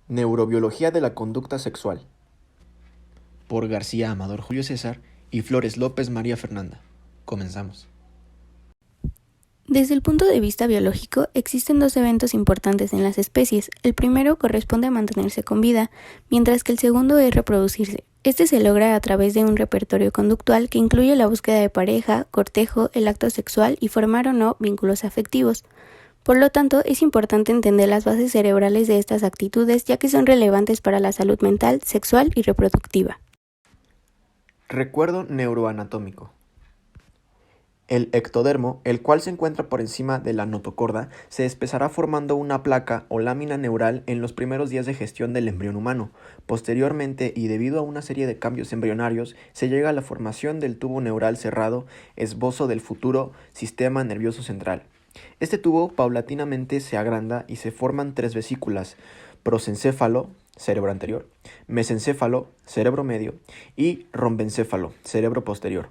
Neurobiología de la conducta sexual, por García Amador Julio César y Flores López María Fernanda. Comenzamos. Desde el punto de vista biológico, existen dos eventos importantes en las especies. El primero corresponde a mantenerse con vida, mientras que el segundo es reproducirse. Este se logra a través de un repertorio conductual que incluye la búsqueda de pareja, cortejo, el acto sexual y formar o no vínculos afectivos. Por lo tanto, es importante entender las bases cerebrales de estas actitudes, ya que son relevantes para la salud mental, sexual y reproductiva. Recuerdo neuroanatómico. El ectodermo, el cual se encuentra por encima de la notocorda, se espesará formando una placa o lámina neural en los primeros días de gestión del embrión humano. Posteriormente, y debido a una serie de cambios embrionarios, se llega a la formación del tubo neural cerrado, esbozo del futuro sistema nervioso central. Este tubo paulatinamente se agranda y se forman tres vesículas: prosencéfalo, cerebro anterior; mesencéfalo, cerebro medio; y rombencéfalo, cerebro posterior.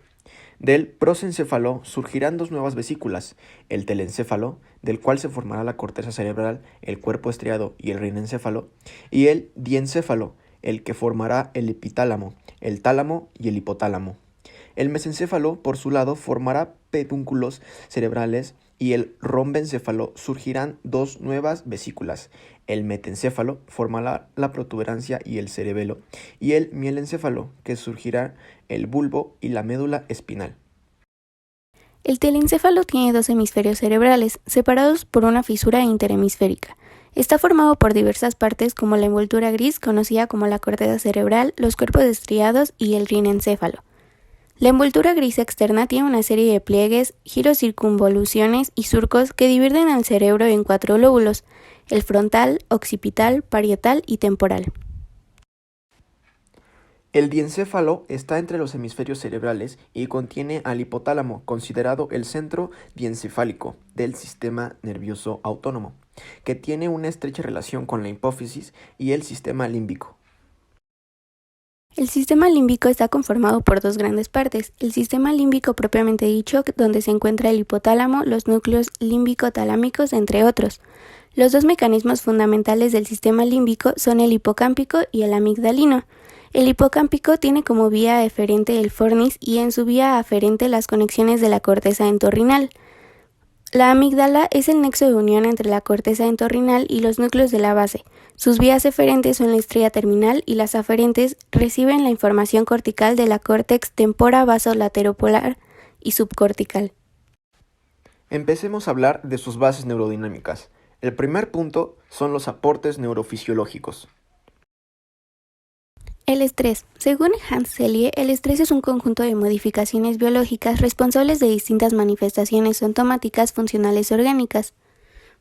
Del prosencéfalo surgirán dos nuevas vesículas: el telencéfalo, del cual se formará la corteza cerebral, el cuerpo estriado y el rinencéfalo; y el diencéfalo, el que formará el epitálamo, el tálamo y el hipotálamo. El mesencéfalo, por su lado, formará pedúnculos cerebrales, y el rombencéfalo surgirán dos nuevas vesículas: el metencéfalo formará la protuberancia y el cerebelo, y el mielencéfalo, que surgirá el bulbo y la médula espinal. El telencéfalo tiene dos hemisferios cerebrales, separados por una fisura interhemisférica. Está formado por diversas partes como la envoltura gris, conocida como la corteza cerebral, los cuerpos estriados y el rinencéfalo. La envoltura gris externa tiene una serie de pliegues, giros, circunvoluciones y surcos que dividen al cerebro en cuatro lóbulos: el frontal, occipital, parietal y temporal. El diencéfalo está entre los hemisferios cerebrales y contiene al hipotálamo, considerado el centro diencefálico del sistema nervioso autónomo, que tiene una estrecha relación con la hipófisis y el sistema límbico. El sistema límbico está conformado por dos grandes partes: el sistema límbico propiamente dicho, donde se encuentra el hipotálamo, los núcleos límbico-talámicos, entre otros. Los dos mecanismos fundamentales del sistema límbico son el hipocámpico y el amigdalino. El hipocámpico tiene como vía eferente el fornis y en su vía aferente las conexiones de la corteza entorrinal. La amígdala es el nexo de unión entre la corteza entorrinal y los núcleos de la base. Sus vías eferentes son la estría terminal y las aferentes reciben la información cortical de la córtex tempora-vaso-lateropolar y subcortical. Empecemos a hablar de sus bases neurodinámicas. El primer punto son los aportes neurofisiológicos. El estrés. Según Hans Selye, el estrés es un conjunto de modificaciones biológicas responsables de distintas manifestaciones sintomáticas funcionales orgánicas.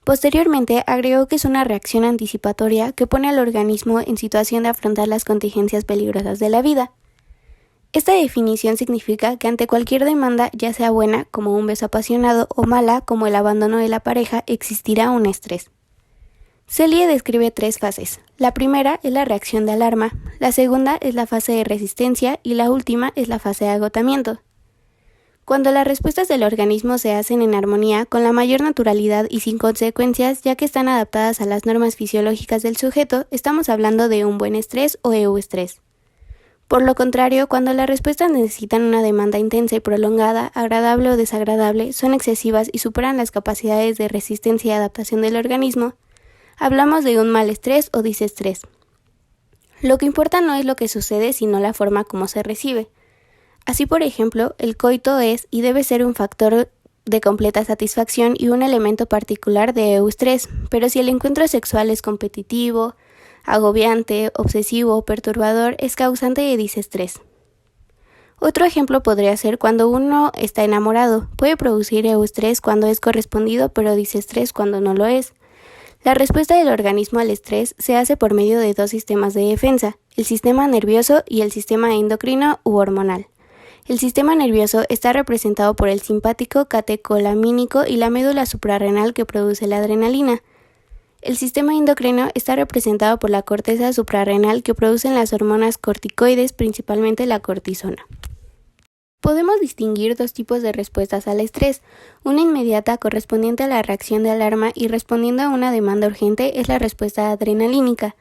Posteriormente, agregó que es una reacción anticipatoria que pone al organismo en situación de afrontar las contingencias peligrosas de la vida. Esta definición significa que ante cualquier demanda, ya sea buena, como un beso apasionado, o mala, como el abandono de la pareja, existirá un estrés. Selye describe tres fases. La primera es la reacción de alarma, la segunda es la fase de resistencia y la última es la fase de agotamiento. Cuando las respuestas del organismo se hacen en armonía, con la mayor naturalidad y sin consecuencias, ya que están adaptadas a las normas fisiológicas del sujeto, estamos hablando de un buen estrés o euestrés. Por lo contrario, cuando las respuestas necesitan una demanda intensa y prolongada, agradable o desagradable, son excesivas y superan las capacidades de resistencia y adaptación del organismo, hablamos de un mal estrés o disestrés. Lo que importa no es lo que sucede, sino la forma como se recibe. Así, por ejemplo, el coito es y debe ser un factor de completa satisfacción y un elemento particular de eustrés, pero si el encuentro sexual es competitivo, agobiante, obsesivo o perturbador, es causante de disestrés. Otro ejemplo podría ser cuando uno está enamorado. Puede producir eustrés cuando es correspondido, pero disestrés cuando no lo es. La respuesta del organismo al estrés se hace por medio de dos sistemas de defensa: el sistema nervioso y el sistema endocrino u hormonal. El sistema nervioso está representado por el simpático catecolamínico y la médula suprarrenal que produce la adrenalina. El sistema endocrino está representado por la corteza suprarrenal que producen las hormonas corticoides, principalmente la cortisona. Podemos distinguir dos tipos de respuestas al estrés. Una inmediata, correspondiente a la reacción de alarma y respondiendo a una demanda urgente, es la respuesta adrenalínica.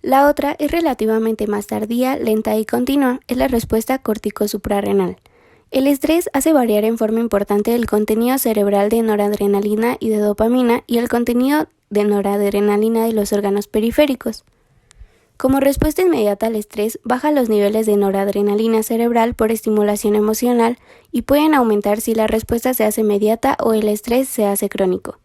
La otra es relativamente más tardía, lenta y continua, es la respuesta córtico-suprarrenal. El estrés hace variar en forma importante el contenido cerebral de noradrenalina y de dopamina y el contenido de noradrenalina de los órganos periféricos. Como respuesta inmediata al estrés, baja los niveles de noradrenalina cerebral por estimulación emocional y pueden aumentar si la respuesta se hace inmediata o el estrés se hace crónico.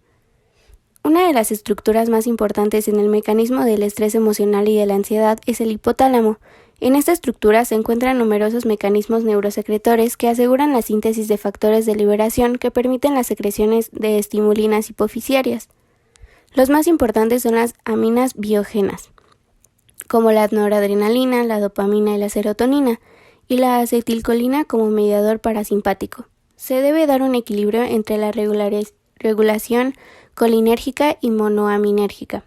Una de las estructuras más importantes en el mecanismo del estrés emocional y de la ansiedad es el hipotálamo. En esta estructura se encuentran numerosos mecanismos neurosecretores que aseguran la síntesis de factores de liberación que permiten las secreciones de estimulinas hipoficiarias. Los más importantes son las aminas biógenas, como la noradrenalina, la dopamina y la serotonina, y la acetilcolina como mediador parasimpático. Se debe dar un equilibrio entre la regulación colinérgica y monoaminérgica.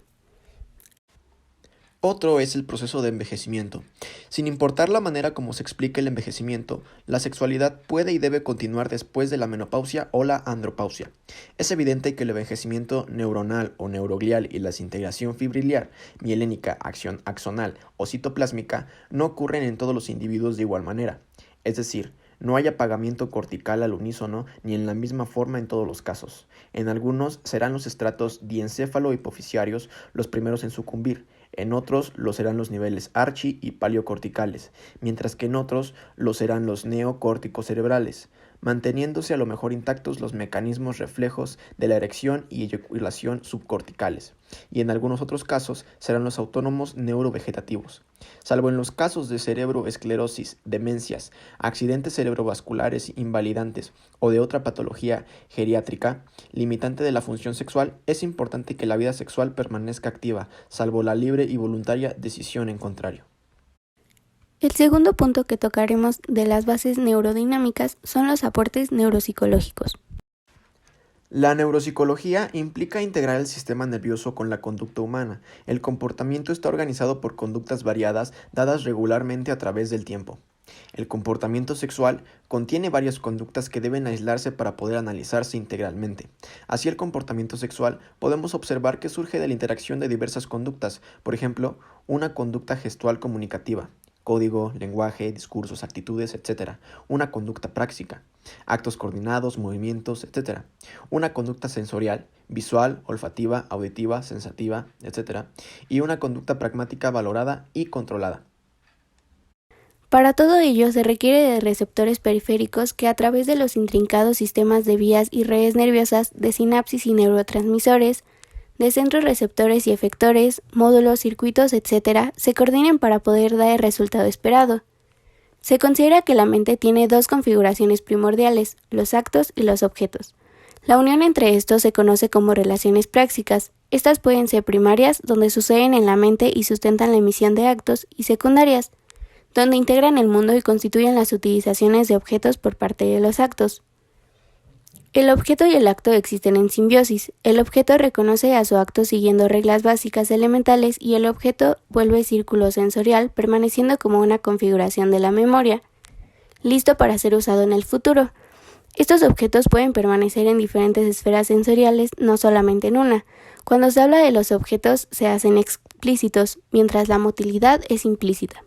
Otro es el proceso de envejecimiento. Sin importar la manera como se explique el envejecimiento, la sexualidad puede y debe continuar después de la menopausia o la andropausia. Es evidente que el envejecimiento neuronal o neuroglial y la desintegración fibriliar, mielénica, axonal o citoplásmica no ocurren en todos los individuos de igual manera. Es decir, no hay apagamiento cortical al unísono ni en la misma forma en todos los casos. En algunos serán los estratos diencéfalo-hipofisiarios los primeros en sucumbir, en otros lo serán los niveles archi y paleocorticales, mientras que en otros lo serán los neocórticos cerebrales, manteniéndose a lo mejor intactos los mecanismos reflejos de la erección y eyaculación subcorticales, y en algunos otros casos serán los autónomos neurovegetativos. Salvo en los casos de cerebroesclerosis, demencias, accidentes cerebrovasculares invalidantes o de otra patología geriátrica limitante de la función sexual, es importante que la vida sexual permanezca activa, salvo la libre y voluntaria decisión en contrario. El segundo punto que tocaremos de las bases neurodinámicas son los aportes neuropsicológicos. La neuropsicología implica integrar el sistema nervioso con la conducta humana. El comportamiento está organizado por conductas variadas dadas regularmente a través del tiempo. El comportamiento sexual contiene varias conductas que deben aislarse para poder analizarse integralmente. Así, el comportamiento sexual podemos observar que surge de la interacción de diversas conductas, por ejemplo, una conducta gestual comunicativa, código, lenguaje, discursos, actitudes, etc. Una conducta práctica, actos coordinados, movimientos, etc. Una conducta sensorial, visual, olfativa, auditiva, sensativa, etc. Y una conducta pragmática valorada y controlada. Para todo ello se requiere de receptores periféricos que a través de los intrincados sistemas de vías y redes nerviosas, de sinapsis y neurotransmisores, de centros receptores y efectores, módulos, circuitos, etc., se coordinen para poder dar el resultado esperado. Se considera que la mente tiene dos configuraciones primordiales, los actos y los objetos. La unión entre estos se conoce como relaciones prácticas. Estas pueden ser primarias, donde suceden en la mente y sustentan la emisión de actos, y secundarias, donde integran el mundo y constituyen las utilizaciones de objetos por parte de los actos. El objeto y el acto existen en simbiosis. El objeto reconoce a su acto siguiendo reglas básicas elementales y el objeto vuelve círculo sensorial, permaneciendo como una configuración de la memoria, listo para ser usado en el futuro. Estos objetos pueden permanecer en diferentes esferas sensoriales, no solamente en una. Cuando se habla de los objetos, se hacen explícitos, mientras la motilidad es implícita.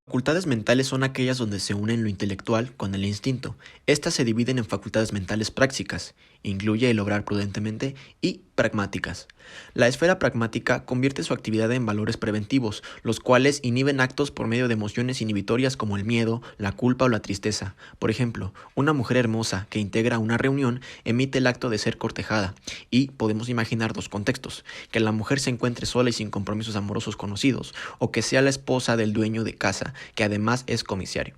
Facultades mentales son aquellas donde se unen lo intelectual con el instinto. Estas se dividen en facultades mentales prácticas, incluye el obrar prudentemente, y pragmáticas. La esfera pragmática convierte su actividad en valores preventivos, los cuales inhiben actos por medio de emociones inhibitorias como el miedo, la culpa o la tristeza. Por ejemplo, una mujer hermosa que integra una reunión emite el acto de ser cortejada, y podemos imaginar dos contextos: que la mujer se encuentre sola y sin compromisos amorosos conocidos, o que sea la esposa del dueño de casa, que además es comisario.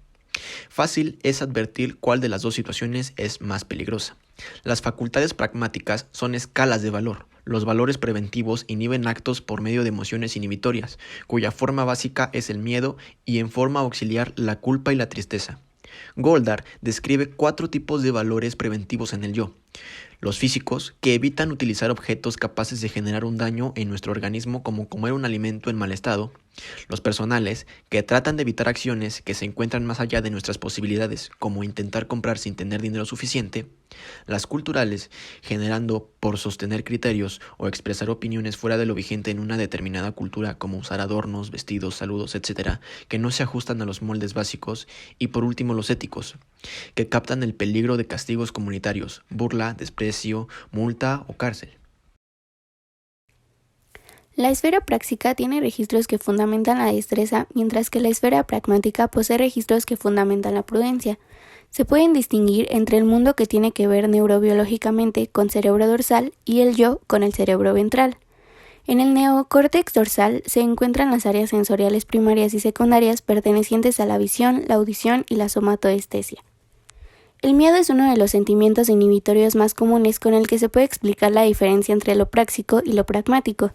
Fácil es advertir cuál de las dos situaciones es más peligrosa. Las facultades pragmáticas son escalas de valor. Los valores preventivos inhiben actos por medio de emociones inhibitorias, cuya forma básica es el miedo y en forma auxiliar la culpa y la tristeza. Goldar describe 4 tipos de valores preventivos en el yo: Los físicos, que evitan utilizar objetos capaces de generar un daño en nuestro organismo como comer un alimento en mal estado. Los personales, que tratan de evitar acciones que se encuentran más allá de nuestras posibilidades, como intentar comprar sin tener dinero suficiente. Las culturales, generando por sostener criterios o expresar opiniones fuera de lo vigente en una determinada cultura, como usar adornos, vestidos, saludos, etc., que no se ajustan a los moldes básicos. Y por último, los éticos, que captan el peligro de castigos comunitarios, burla, desprecio, multa o cárcel. La esfera práctica tiene registros que fundamentan la destreza, mientras que la esfera pragmática posee registros que fundamentan la prudencia. Se pueden distinguir entre el mundo que tiene que ver neurobiológicamente con cerebro dorsal y el yo con el cerebro ventral. En el neocórtex dorsal se encuentran las áreas sensoriales primarias y secundarias pertenecientes a la visión, la audición y la somatoestesia. El miedo es uno de los sentimientos inhibitorios más comunes con el que se puede explicar la diferencia entre lo práctico y lo pragmático.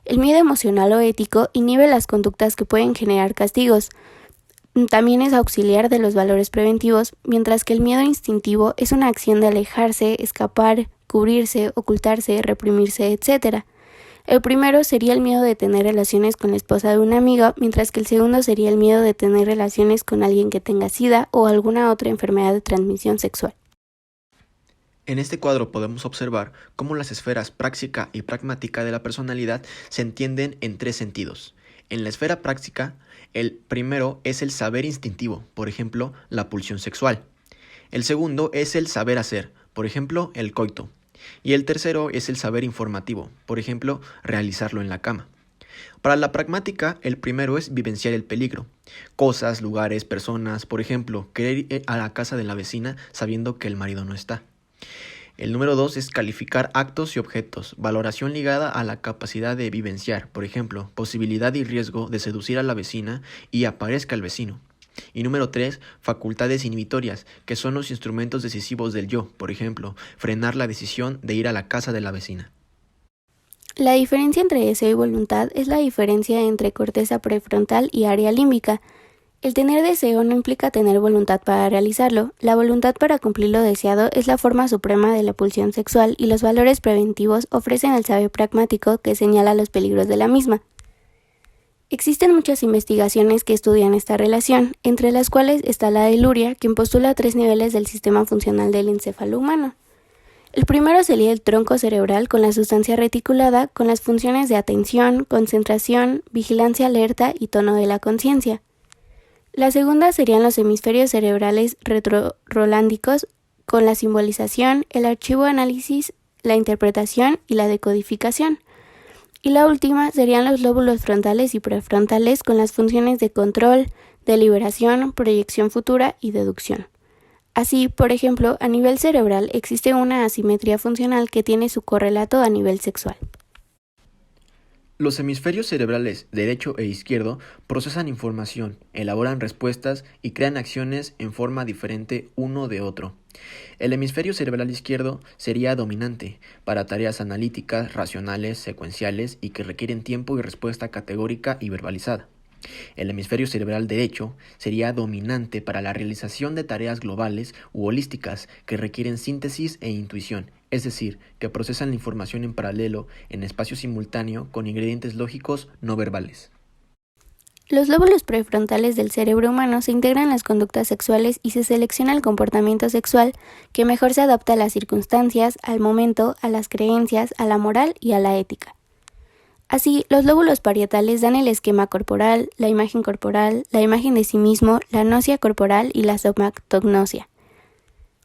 El miedo emocional o ético inhibe las conductas que pueden generar castigos. También es auxiliar de los valores preventivos, mientras que el miedo instintivo es una acción de alejarse, escapar, cubrirse, ocultarse, reprimirse, etc. El primero sería el miedo de tener relaciones con la esposa de una amiga, mientras que el segundo sería el miedo de tener relaciones con alguien que tenga SIDA o alguna otra enfermedad de transmisión sexual. En este cuadro podemos observar cómo las esferas práctica y pragmática de la personalidad se entienden en tres sentidos. En la esfera práctica, el primero es el saber instintivo, por ejemplo, la pulsión sexual. El segundo es el saber hacer, por ejemplo, el coito. Y el tercero es el saber informativo, por ejemplo, realizarlo en la cama. Para la pragmática, el primero es vivenciar el peligro. Cosas, lugares, personas, por ejemplo, querer ir a la casa de la vecina sabiendo que el marido no está. El número 2 es calificar actos y objetos, valoración ligada a la capacidad de vivenciar, por ejemplo, posibilidad y riesgo de seducir a la vecina y aparezca el vecino. Y número 3, facultades inhibitorias, que son los instrumentos decisivos del yo, por ejemplo, frenar la decisión de ir a la casa de la vecina. La diferencia entre deseo y voluntad es la diferencia entre corteza prefrontal y área límbica. El tener deseo no implica tener voluntad para realizarlo. La voluntad para cumplir lo deseado es la forma suprema de la pulsión sexual y los valores preventivos ofrecen el saber pragmático que señala los peligros de la misma. Existen muchas investigaciones que estudian esta relación, entre las cuales está la de Luria, quien postula 3 niveles del sistema funcional del encéfalo humano. El primero sería el tronco cerebral con la sustancia reticulada, con las funciones de atención, concentración, vigilancia alerta y tono de la conciencia. La segunda serían los hemisferios cerebrales retrorolándicos, con la simbolización, el archivo análisis, la interpretación y la decodificación. Y la última serían los lóbulos frontales y prefrontales con las funciones de control, deliberación, proyección futura y deducción. Así, por ejemplo, a nivel cerebral existe una asimetría funcional que tiene su correlato a nivel sexual. Los hemisferios cerebrales derecho e izquierdo procesan información, elaboran respuestas y crean acciones en forma diferente uno de otro. El hemisferio cerebral izquierdo sería dominante para tareas analíticas, racionales, secuenciales y que requieren tiempo y respuesta categórica y verbalizada. El hemisferio cerebral derecho sería dominante para la realización de tareas globales u holísticas que requieren síntesis e intuición, es decir, que procesan la información en paralelo en espacio simultáneo con ingredientes lógicos no verbales. Los lóbulos prefrontales del cerebro humano se integran en las conductas sexuales y se selecciona el comportamiento sexual que mejor se adapta a las circunstancias, al momento, a las creencias, a la moral y a la ética. Así, los lóbulos parietales dan el esquema corporal, la imagen de sí mismo, la gnosia corporal y la somatognosia.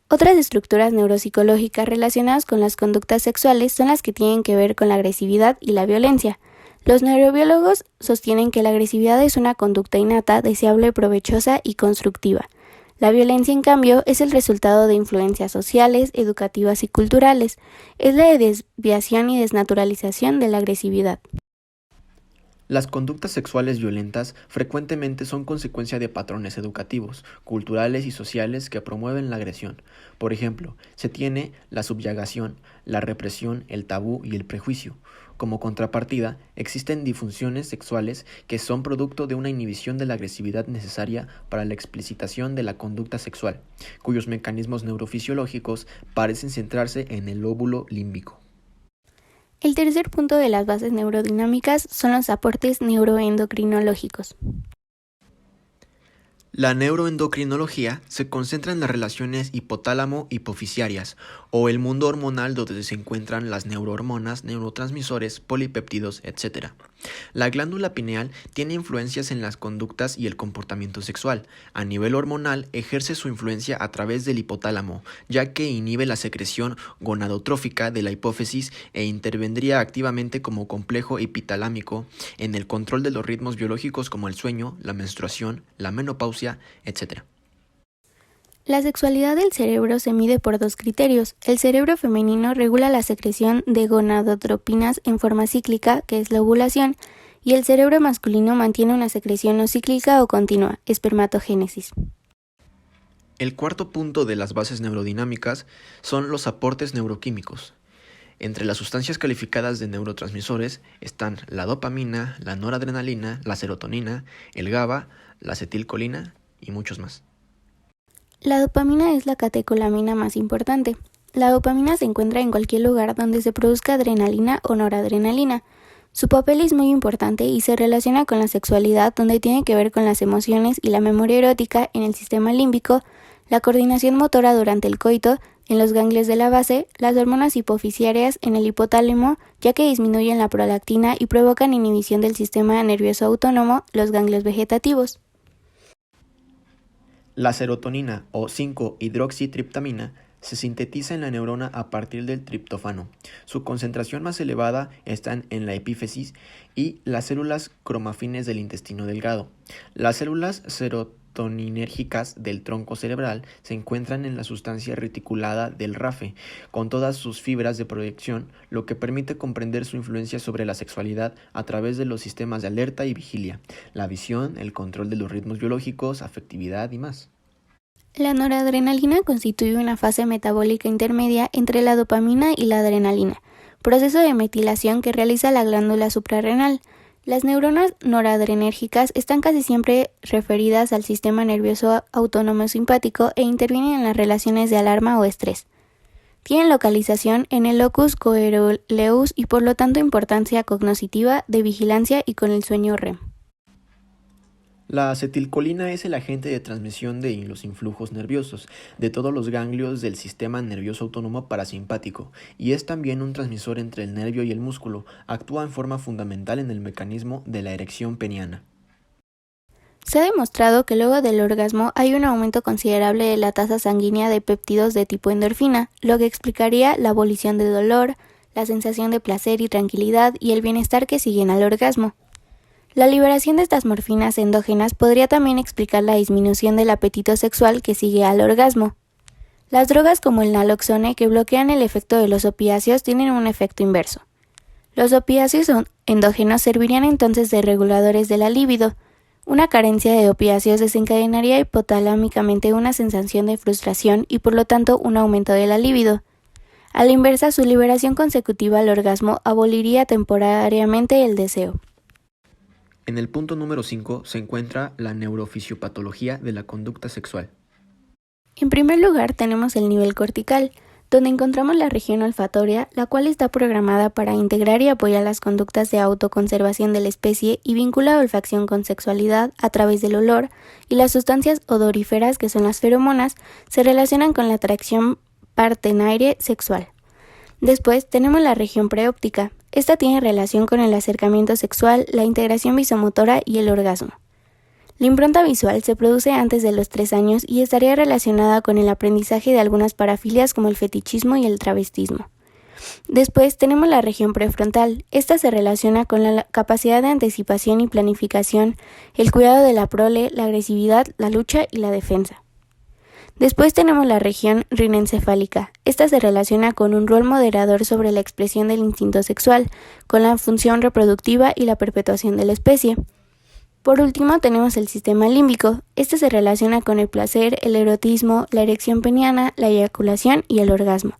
Otras estructuras neuropsicológicas relacionadas con las conductas sexuales son las que tienen que ver con la agresividad y la violencia. Los neurobiólogos sostienen que la agresividad es una conducta innata, deseable, provechosa y constructiva. La violencia, en cambio, es el resultado de influencias sociales, educativas y culturales. Es la desviación y desnaturalización de la agresividad. Las conductas sexuales violentas frecuentemente son consecuencia de patrones educativos, culturales y sociales que promueven la agresión. Por ejemplo, se tiene la subyugación, la represión, el tabú y el prejuicio. Como contrapartida, existen disfunciones sexuales que son producto de una inhibición de la agresividad necesaria para la explicitación de la conducta sexual, cuyos mecanismos neurofisiológicos parecen centrarse en el lóbulo límbico. El tercer punto de las bases neurodinámicas son los aportes neuroendocrinológicos. La neuroendocrinología se concentra en las relaciones hipotálamo-hipofisiarias, o el mundo hormonal donde se encuentran las neurohormonas, neurotransmisores, polipéptidos, etc. La glándula pineal tiene influencias en las conductas y el comportamiento sexual. A nivel hormonal, ejerce su influencia a través del hipotálamo, ya que inhibe la secreción gonadotrófica de la hipófisis e intervendría activamente como complejo epitalámico en el control de los ritmos biológicos como el sueño, la menstruación, la menopausia, etc. La sexualidad del cerebro se mide por dos criterios. El cerebro femenino regula la secreción de gonadotropinas en forma cíclica, que es la ovulación, y el cerebro masculino mantiene una secreción no cíclica o continua, espermatogénesis. El cuarto punto de las bases neurodinámicas son los aportes neuroquímicos. Entre las sustancias calificadas de neurotransmisores están la dopamina, la noradrenalina, la serotonina, el GABA, la acetilcolina y muchos más. La dopamina es la catecolamina más importante. La dopamina se encuentra en cualquier lugar donde se produzca adrenalina o noradrenalina. Su papel es muy importante y se relaciona con la sexualidad, donde tiene que ver con las emociones y la memoria erótica en el sistema límbico, la coordinación motora durante el coito, en los ganglios de la base, las hormonas hipofisiarias en el hipotálamo, ya que disminuyen la prolactina y provocan inhibición del sistema nervioso autónomo, los ganglios vegetativos. La serotonina o 5-hidroxitriptamina se sintetiza en la neurona a partir del triptófano. Su concentración más elevada está en la epífisis y las células cromafines del intestino delgado. Las células serotoninérgicas del tronco cerebral se encuentran en la sustancia reticulada del RAFE, con todas sus fibras de proyección, lo que permite comprender su influencia sobre la sexualidad a través de los sistemas de alerta y vigilia, la visión, el control de los ritmos biológicos, afectividad y más. La noradrenalina constituye una fase metabólica intermedia entre la dopamina y la adrenalina, proceso de metilación que realiza la glándula suprarrenal. Las neuronas noradrenérgicas están casi siempre referidas al sistema nervioso autónomo simpático e intervienen en las relaciones de alarma o estrés. Tienen localización en el locus coeruleus y por lo tanto importancia cognoscitiva, de vigilancia y con el sueño REM. La acetilcolina es el agente de transmisión de los influjos nerviosos de todos los ganglios del sistema nervioso autónomo parasimpático y es también un transmisor entre el nervio y el músculo. Actúa en forma fundamental en el mecanismo de la erección peniana. Se ha demostrado que luego del orgasmo hay un aumento considerable de la tasa sanguínea de péptidos de tipo endorfina, lo que explicaría la abolición de dolor, la sensación de placer y tranquilidad y el bienestar que siguen al orgasmo. La liberación de estas morfinas endógenas podría también explicar la disminución del apetito sexual que sigue al orgasmo. Las drogas como el naloxone que bloquean el efecto de los opiáceos tienen un efecto inverso. Los opiáceos endógenos servirían entonces de reguladores de la libido. Una carencia de opiáceos desencadenaría hipotalámicamente una sensación de frustración y por lo tanto un aumento de la libido. A la inversa, su liberación consecutiva al orgasmo aboliría temporariamente el deseo. En el punto número 5 se encuentra la neurofisiopatología de la conducta sexual. En primer lugar tenemos el nivel cortical, donde encontramos la región olfatoria, la cual está programada para integrar y apoyar las conductas de autoconservación de la especie y vincula olfacción con sexualidad a través del olor, y las sustancias odoríferas, que son las feromonas, se relacionan con la atracción partenaire sexual. Después tenemos la región preóptica. Esta tiene relación con el acercamiento sexual, la integración visomotora y el orgasmo. La impronta visual se produce antes de los 3 años y estaría relacionada con el aprendizaje de algunas parafilias como el fetichismo y el travestismo. Después tenemos la región prefrontal. Esta se relaciona con la capacidad de anticipación y planificación, el cuidado de la prole, la agresividad, la lucha y la defensa. Después tenemos la región rinencefálica. Esta se relaciona con un rol moderador sobre la expresión del instinto sexual, con la función reproductiva y la perpetuación de la especie. Por último tenemos el sistema límbico. Este se relaciona con el placer, el erotismo, la erección peniana, la eyaculación y el orgasmo.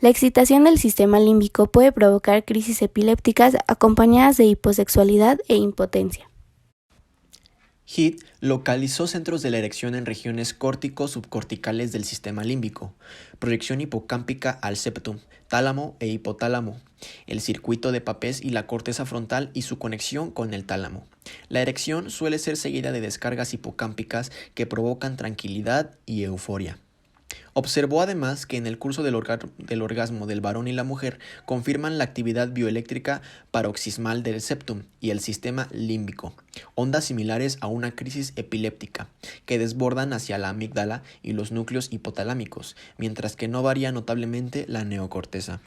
La excitación del sistema límbico puede provocar crisis epilépticas acompañadas de hiposexualidad e impotencia. Heath localizó centros de la erección en regiones córtico-subcorticales del sistema límbico, proyección hipocámpica al septum, tálamo e hipotálamo, el circuito de Papez y la corteza frontal y su conexión con el tálamo. La erección suele ser seguida de descargas hipocámpicas que provocan tranquilidad y euforia. Observó además que en el curso del orgasmo del varón y la mujer confirman la actividad bioeléctrica paroxismal del septum y el sistema límbico, ondas similares a una crisis epiléptica, que desbordan hacia la amígdala y los núcleos hipotalámicos, mientras que no varía notablemente la neocorteza.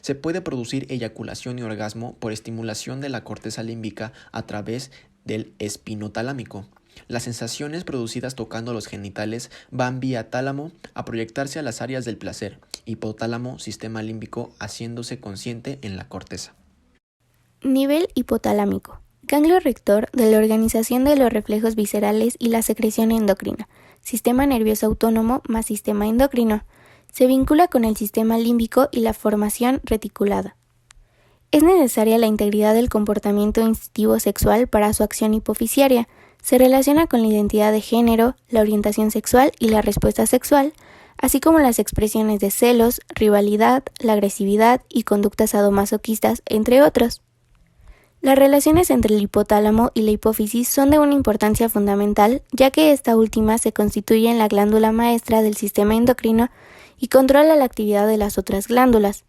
Se puede producir eyaculación y orgasmo por estimulación de la corteza límbica a través del espinotalámico. Las sensaciones producidas tocando los genitales van vía tálamo a proyectarse a las áreas del placer, hipotálamo, sistema límbico, haciéndose consciente en la corteza. Nivel hipotalámico. Ganglio rector de la organización de los reflejos viscerales y la secreción endocrina. Sistema nervioso autónomo más sistema endocrino. Se vincula con el sistema límbico y la formación reticulada. Es necesaria la integridad del comportamiento instintivo sexual para su acción hipofisiaria. Se relaciona con la identidad de género, la orientación sexual y la respuesta sexual, así como las expresiones de celos, rivalidad, la agresividad y conductas sadomasoquistas, entre otros. Las relaciones entre el hipotálamo y la hipófisis son de una importancia fundamental, ya que esta última se constituye en la glándula maestra del sistema endocrino y controla la actividad de las otras glándulas,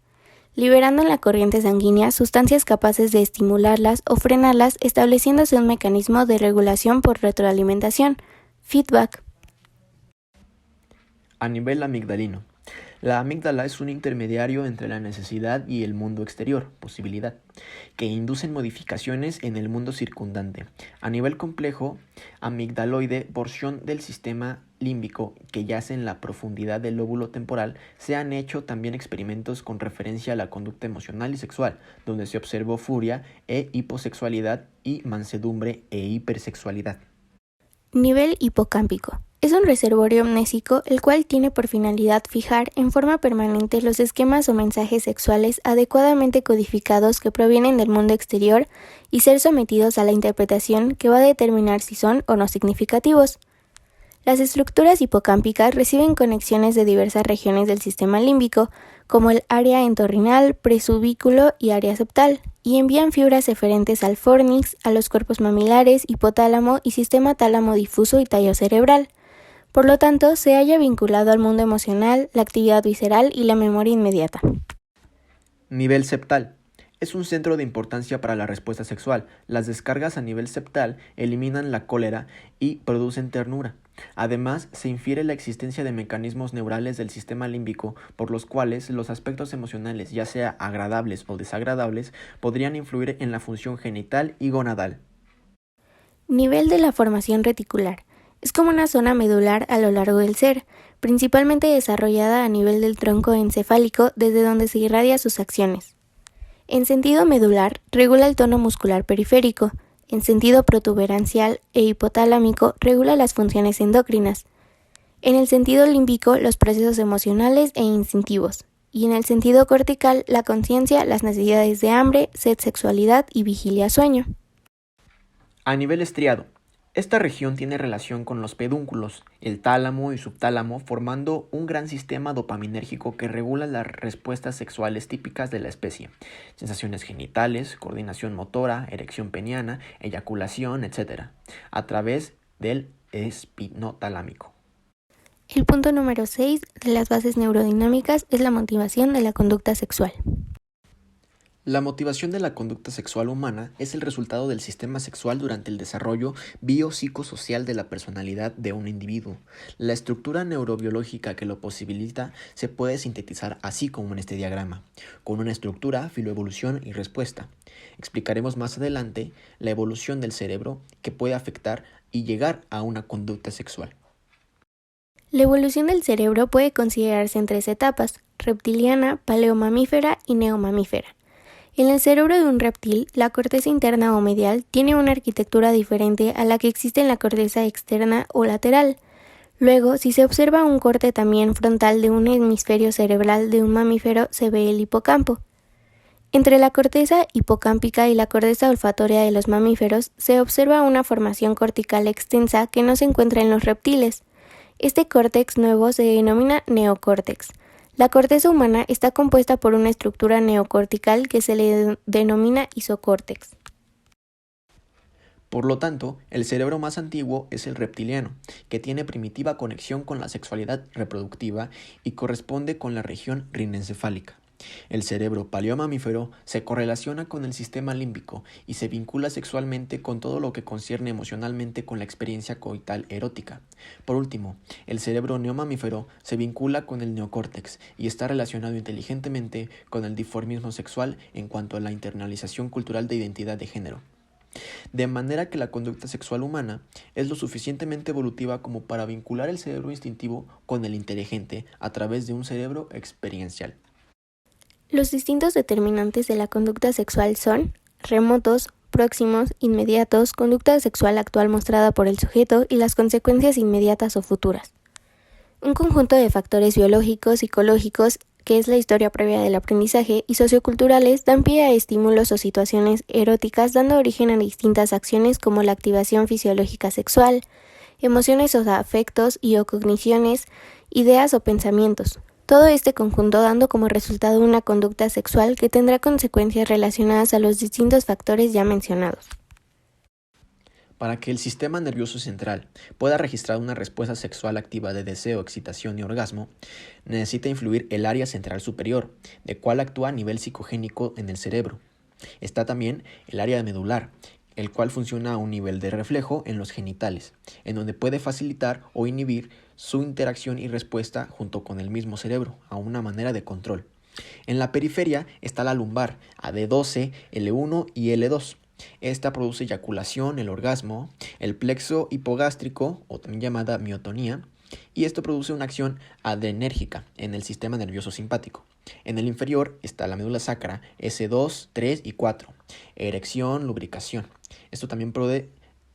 liberando en la corriente sanguínea sustancias capaces de estimularlas o frenarlas, estableciéndose un mecanismo de regulación por retroalimentación, feedback. A nivel amigdalino. La amígdala es un intermediario entre la necesidad y el mundo exterior, posibilidad, que inducen modificaciones en el mundo circundante. A nivel complejo, amigdaloide, porción del sistema límbico que yace en la profundidad del lóbulo temporal, se han hecho también experimentos con referencia a la conducta emocional y sexual, donde se observó furia e hiposexualidad y mansedumbre e hipersexualidad. Nivel hipocámpico. Es un reservorio amnésico el cual tiene por finalidad fijar en forma permanente los esquemas o mensajes sexuales adecuadamente codificados que provienen del mundo exterior y ser sometidos a la interpretación que va a determinar si son o no significativos. Las estructuras hipocámpicas reciben conexiones de diversas regiones del sistema límbico, como el área entorrinal, presubículo y área septal, y envían fibras eferentes al fornix, a los cuerpos mamilares, hipotálamo y sistema tálamo difuso y tallo cerebral. Por lo tanto, se halla vinculado al mundo emocional, la actividad visceral y la memoria inmediata. Nivel septal. Es un centro de importancia para la respuesta sexual. Las descargas a nivel septal eliminan la cólera y producen ternura. Además, se infiere la existencia de mecanismos neurales del sistema límbico por los cuales los aspectos emocionales, ya sea agradables o desagradables, podrían influir en la función genital y gonadal. Nivel de la formación reticular. Es como una zona medular a lo largo del ser, principalmente desarrollada a nivel del tronco encefálico desde donde se irradia sus acciones. En sentido medular, regula el tono muscular periférico. En sentido protuberancial e hipotalámico, regula las funciones endocrinas. En el sentido límbico, los procesos emocionales e instintivos. Y en el sentido cortical, la conciencia, las necesidades de hambre, sed, sexualidad y vigilia-sueño. A nivel estriado. Esta región tiene relación con los pedúnculos, el tálamo y subtálamo, formando un gran sistema dopaminérgico que regula las respuestas sexuales típicas de la especie, sensaciones genitales, coordinación motora, erección peniana, eyaculación, etc., a través del espinotalámico. El punto número 6 de las bases neurodinámicas es la motivación de la conducta sexual. La motivación de la conducta sexual humana es el resultado del sistema sexual durante el desarrollo biopsicosocial de la personalidad de un individuo. La estructura neurobiológica que lo posibilita se puede sintetizar así como en este diagrama, con una estructura, filoevolución y respuesta. Explicaremos más adelante la evolución del cerebro que puede afectar y llegar a una conducta sexual. La evolución del cerebro puede considerarse en 3 etapas: reptiliana, paleomamífera y neomamífera. En el cerebro de un reptil, la corteza interna o medial tiene una arquitectura diferente a la que existe en la corteza externa o lateral. Luego, si se observa un corte también frontal de un hemisferio cerebral de un mamífero, se ve el hipocampo. Entre la corteza hipocámpica y la corteza olfatoria de los mamíferos se observa una formación cortical extensa que no se encuentra en los reptiles. Este córtex nuevo se denomina neocórtex. La corteza humana está compuesta por una estructura neocortical que se le denomina isocórtex. Por lo tanto, el cerebro más antiguo es el reptiliano, que tiene primitiva conexión con la sexualidad reproductiva y corresponde con la región rinencefálica. El cerebro paleomamífero se correlaciona con el sistema límbico y se vincula sexualmente con todo lo que concierne emocionalmente con la experiencia coital erótica. Por último, el cerebro neomamífero se vincula con el neocórtex y está relacionado inteligentemente con el dimorfismo sexual en cuanto a la internalización cultural de identidad de género. De manera que la conducta sexual humana es lo suficientemente evolutiva como para vincular el cerebro instintivo con el inteligente a través de un cerebro experiencial. Los distintos determinantes de la conducta sexual son remotos, próximos, inmediatos, conducta sexual actual mostrada por el sujeto y las consecuencias inmediatas o futuras. Un conjunto de factores biológicos, psicológicos, que es la historia previa del aprendizaje, y socioculturales dan pie a estímulos o situaciones eróticas, dando origen a distintas acciones como la activación fisiológica sexual, emociones o afectos y o cogniciones, ideas o pensamientos. Todo este conjunto dando como resultado una conducta sexual que tendrá consecuencias relacionadas a los distintos factores ya mencionados. Para que el sistema nervioso central pueda registrar una respuesta sexual activa de deseo, excitación y orgasmo, necesita influir el área central superior, de cual actúa a nivel psicogénico en el cerebro. Está también el área medular, el cual funciona a un nivel de reflejo en los genitales, en donde puede facilitar o inhibir su interacción y respuesta junto con el mismo cerebro, a una manera de control. En la periferia está la lumbar, AD12, L1 y L2. Esta produce eyaculación, el orgasmo, el plexo hipogástrico, o también llamada miotonía, y esto produce una acción adrenérgica en el sistema nervioso simpático. En el inferior está la médula sacra, S2, 3 y 4, erección, lubricación. Esto también puede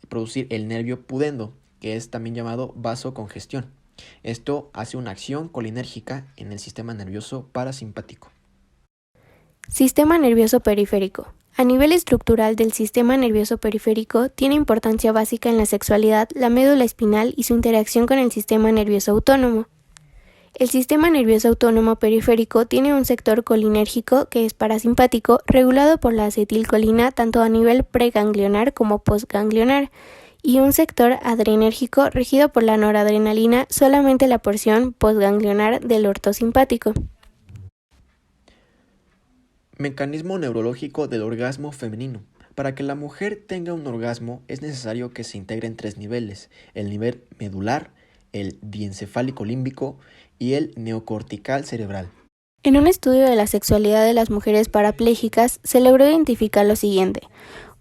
producir el nervio pudendo, que es también llamado vasocongestión. Esto hace una acción colinérgica en el sistema nervioso parasimpático. Sistema nervioso periférico. A nivel estructural del sistema nervioso periférico, tiene importancia básica en la sexualidad la médula espinal y su interacción con el sistema nervioso autónomo. El sistema nervioso autónomo periférico tiene un sector colinérgico que es parasimpático, regulado por la acetilcolina tanto a nivel preganglionar como postganglionar, y un sector adrenérgico regido por la noradrenalina, solamente la porción postganglionar del ortosimpático. Mecanismo neurológico del orgasmo femenino. Para que la mujer tenga un orgasmo es necesario que se integren 3 niveles: el nivel medular, el diencefálico límbico y el neocortical cerebral. En un estudio de la sexualidad de las mujeres parapléjicas se logró identificar lo siguiente.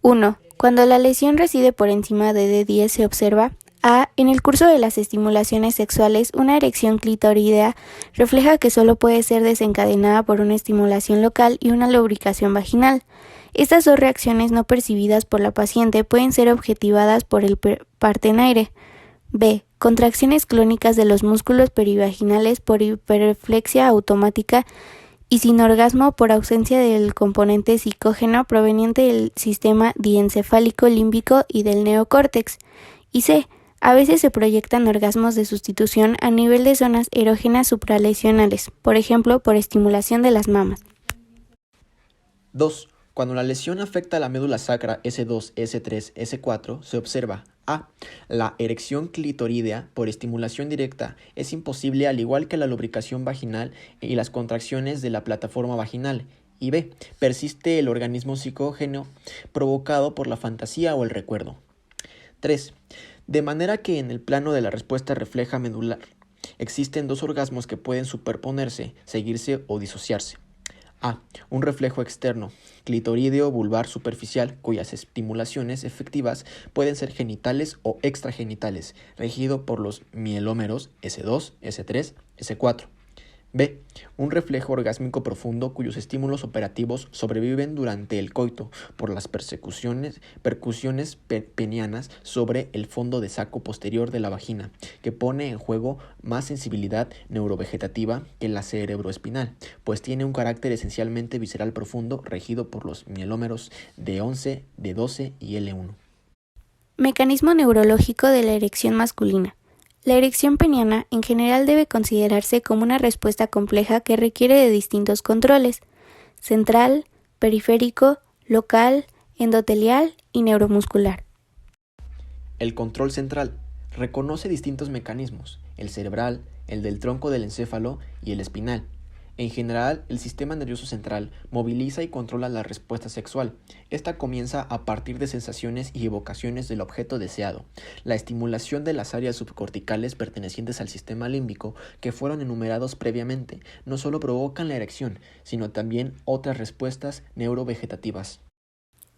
1. Cuando la lesión reside por encima de D10 se observa A. En el curso de las estimulaciones sexuales, una erección clitoridea refleja que solo puede ser desencadenada por una estimulación local y una lubricación vaginal. Estas dos reacciones no percibidas por la paciente pueden ser objetivadas por el partenaire. B. Contracciones clónicas de los músculos perivaginales por hiperreflexia automática y sin orgasmo por ausencia del componente psicógeno proveniente del sistema diencefálico límbico y del neocórtex. Y C. A veces se proyectan orgasmos de sustitución a nivel de zonas erógenas supralesionales, por ejemplo, por estimulación de las mamas. 2. Cuando la lesión afecta a la médula sacra S2, S3, S4, se observa A. La erección clitoridea por estimulación directa es imposible, al igual que la lubricación vaginal y las contracciones de la plataforma vaginal. Y B. Persiste el organismo psicógeno provocado por la fantasía o el recuerdo. 3. De manera que en el plano de la respuesta refleja medular existen 2 orgasmos que pueden superponerse, seguirse o disociarse. A. Un reflejo externo, clitorideo vulvar superficial, cuyas estimulaciones efectivas pueden ser genitales o extragenitales, regido por los mielómeros S2, S3, S4. B. Un reflejo orgásmico profundo cuyos estímulos operativos sobreviven durante el coito por las percusiones penianas sobre el fondo de saco posterior de la vagina, que pone en juego más sensibilidad neurovegetativa que la cerebroespinal, pues tiene un carácter esencialmente visceral profundo regido por los mielómeros D11, D12 y L1. Mecanismo neurológico de la erección masculina. La erección peniana en general debe considerarse como una respuesta compleja que requiere de distintos controles: central, periférico, local, endotelial y neuromuscular. El control central reconoce distintos mecanismos: el cerebral, el del tronco del encéfalo y el espinal. En general, el sistema nervioso central moviliza y controla la respuesta sexual. Esta comienza a partir de sensaciones y evocaciones del objeto deseado. La estimulación de las áreas subcorticales pertenecientes al sistema límbico, que fueron enumerados previamente, no solo provocan la erección, sino también otras respuestas neurovegetativas.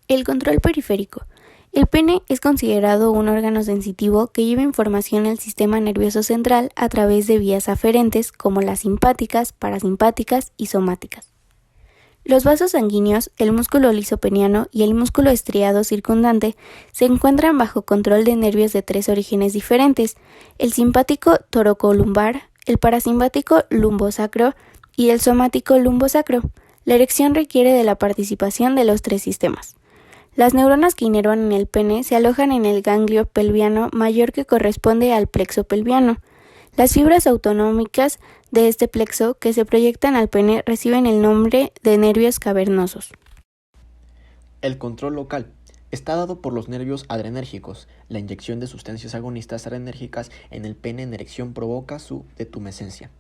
El control periférico. El pene es considerado un órgano sensitivo que lleva información al sistema nervioso central a través de vías aferentes como las simpáticas, parasimpáticas y somáticas. Los vasos sanguíneos, el músculo liso peniano y el músculo estriado circundante se encuentran bajo control de nervios de 3 orígenes diferentes: el simpático torocolumbar, el parasimpático lumbosacro y el somático lumbosacro. La erección requiere de la participación de los 3 sistemas. Las neuronas que inervan en el pene se alojan en el ganglio pelviano mayor, que corresponde al plexo pelviano. Las fibras autonómicas de este plexo que se proyectan al pene reciben el nombre de nervios cavernosos. El control local está dado por los nervios adrenérgicos. La inyección de sustancias agonistas adrenérgicas en el pene en erección provoca su detumescencia.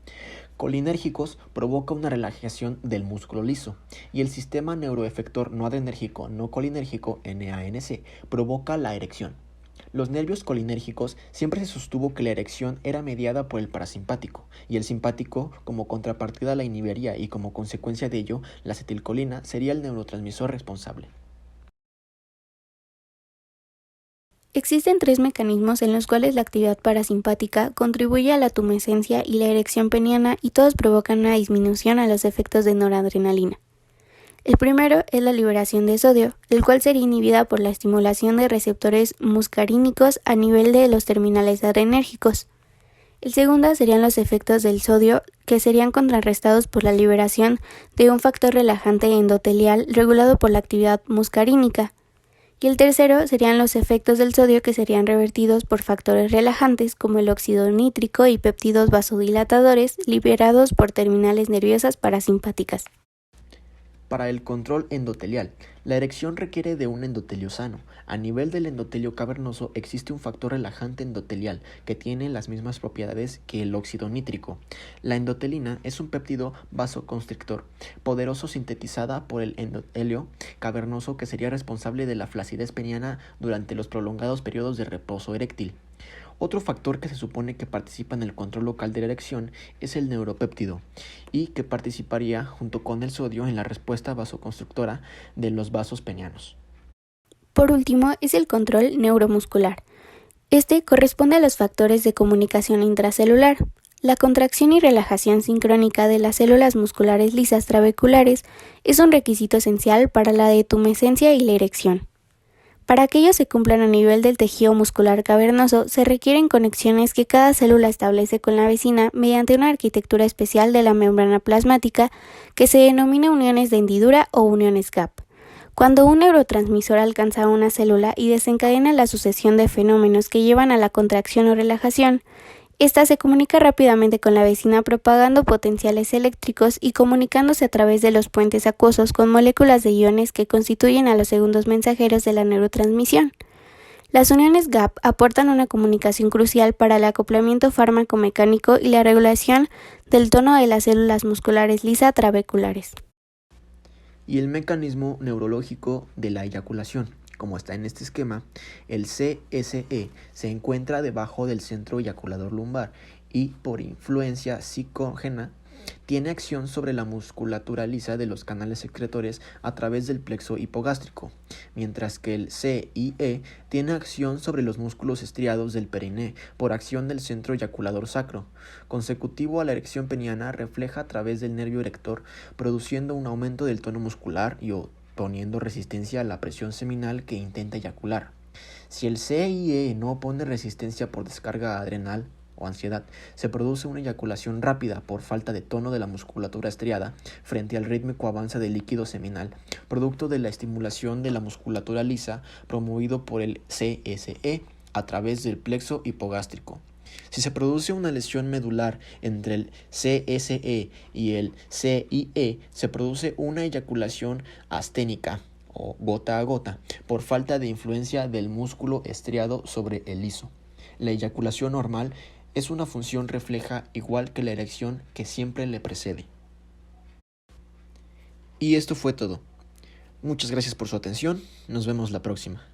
Colinérgicos provoca una relajación del músculo liso, y el sistema neuroefector no adrenérgico no colinérgico NANC provoca la erección. Los nervios colinérgicos siempre se sostuvo que la erección era mediada por el parasimpático, y el simpático como contrapartida la inhibiría, y como consecuencia de ello la acetilcolina sería el neurotransmisor responsable. Existen 3 mecanismos en los cuales la actividad parasimpática contribuye a la tumescencia y la erección peniana, y todos provocan una disminución a los efectos de noradrenalina. El primero es la liberación de sodio, el cual sería inhibida por la estimulación de receptores muscarínicos a nivel de los terminales adrenérgicos. El segundo serían los efectos del sodio, que serían contrarrestados por la liberación de un factor relajante endotelial regulado por la actividad muscarínica. Y el tercero serían los efectos del sodio, que serían revertidos por factores relajantes como el óxido nítrico y péptidos vasodilatadores liberados por terminales nerviosas parasimpáticas. Para el control endotelial, la erección requiere de un endotelio sano. A nivel del endotelio cavernoso existe un factor relajante endotelial que tiene las mismas propiedades que el óxido nítrico. La endotelina es un péptido vasoconstrictor poderoso sintetizada por el endotelio cavernoso, que sería responsable de la flacidez peniana durante los prolongados periodos de reposo eréctil. Otro factor que se supone que participa en el control local de la erección es el neuropéptido, y que participaría junto con el sodio en la respuesta vasoconstructora de los vasos penianos. Por último, es el control neuromuscular. Este corresponde a los factores de comunicación intracelular. La contracción y relajación sincrónica de las células musculares lisas trabeculares es un requisito esencial para la detumescencia y la erección. Para que ello se cumplan a nivel del tejido muscular cavernoso, se requieren conexiones que cada célula establece con la vecina mediante una arquitectura especial de la membrana plasmática, que se denomina uniones de hendidura o uniones gap. Cuando un neurotransmisor alcanza a una célula y desencadena la sucesión de fenómenos que llevan a la contracción o relajación, esta se comunica rápidamente con la vecina, propagando potenciales eléctricos y comunicándose a través de los puentes acuosos con moléculas de iones que constituyen a los segundos mensajeros de la neurotransmisión. Las uniones gap aportan una comunicación crucial para el acoplamiento fármaco-mecánico y la regulación del tono de las células musculares lisa trabeculares. Y el mecanismo neurológico de la eyaculación. Como está en este esquema, el CSE se encuentra debajo del centro eyaculador lumbar, y por influencia psicógena tiene acción sobre la musculatura lisa de los canales secretores a través del plexo hipogástrico, mientras que el CIE tiene acción sobre los músculos estriados del periné por acción del centro eyaculador sacro. Consecutivo a la erección peniana, refleja a través del nervio erector, produciendo un aumento del tono muscular y poniendo resistencia a la presión seminal que intenta eyacular. Si el CIE no opone resistencia por descarga adrenal o ansiedad, se produce una eyaculación rápida por falta de tono de la musculatura estriada frente al rítmico avance del líquido seminal, producto de la estimulación de la musculatura lisa promovido por el CSE a través del plexo hipogástrico. Si se produce una lesión medular entre el CSE y el CIE, se produce una eyaculación asténica o gota a gota, por falta de influencia del músculo estriado sobre el liso. La eyaculación normal es una función refleja igual que la erección que siempre le precede. Y esto fue todo. Muchas gracias por su atención. Nos vemos la próxima.